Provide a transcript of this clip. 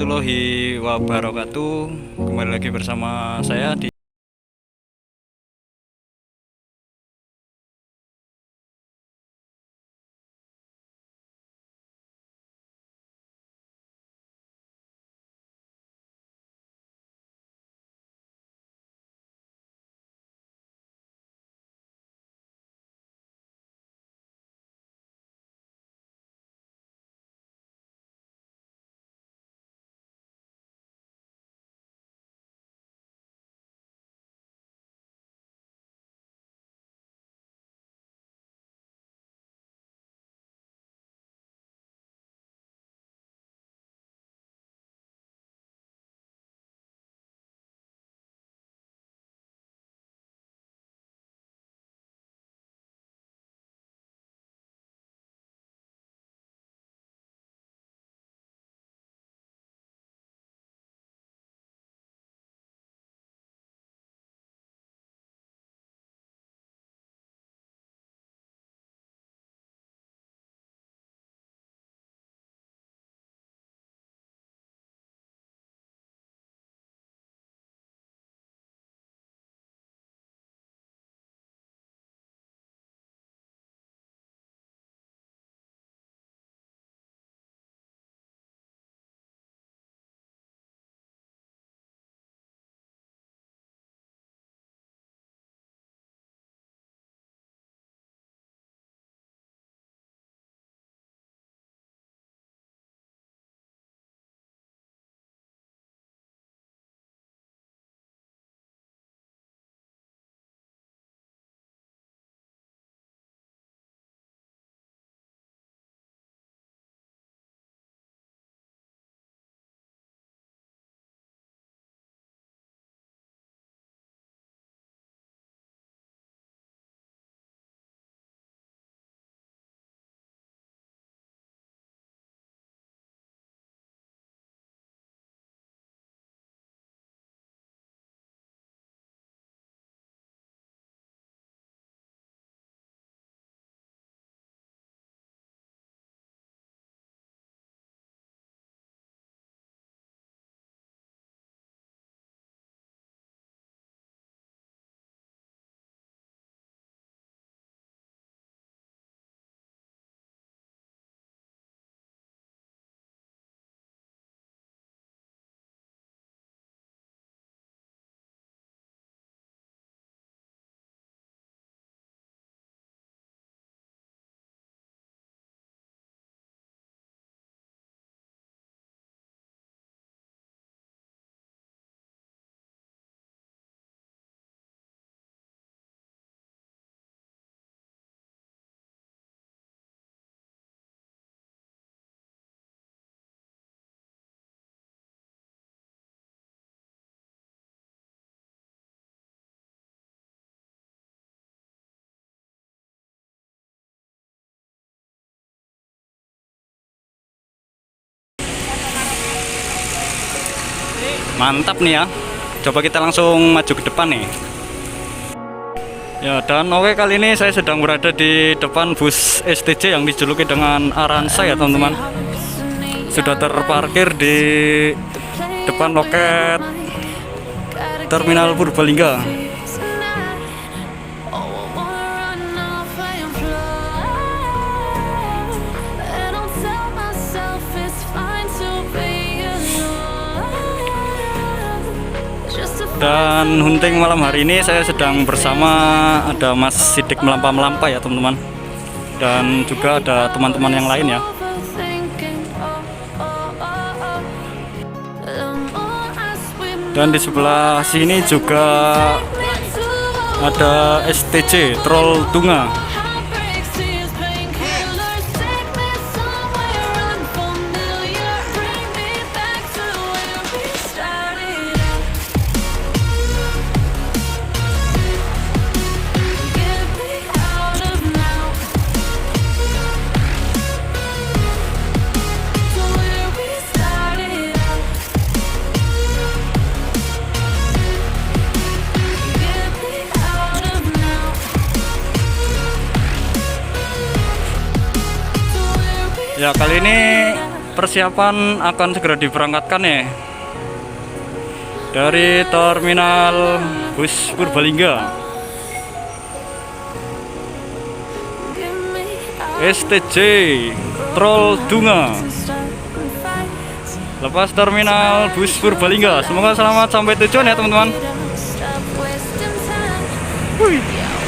warahmatullahi wabarakatuh. Kembali lagi bersama saya di mantap nih ya. Coba kita langsung maju ke depan nih. Ya, dan oke, kali ini saya sedang berada di depan bus STJ yang dijuluki dengan Aranza ya teman-teman. Sudah terparkir di depan loket Terminal Purbalingga. Dan hunting malam hari ini saya sedang bersama ada Mas Sidik Melampa-Melampa ya teman-teman. Dan juga ada teman-teman yang lain ya. Dan di sebelah sini juga ada STJ Troll Tunga. Ya, kali ini persiapan akan segera diberangkatkan ya dari terminal bus Purbalingga. STJ Trol Dunga lepas terminal bus Purbalingga. Semoga selamat sampai tujuan ya teman-teman. Wih.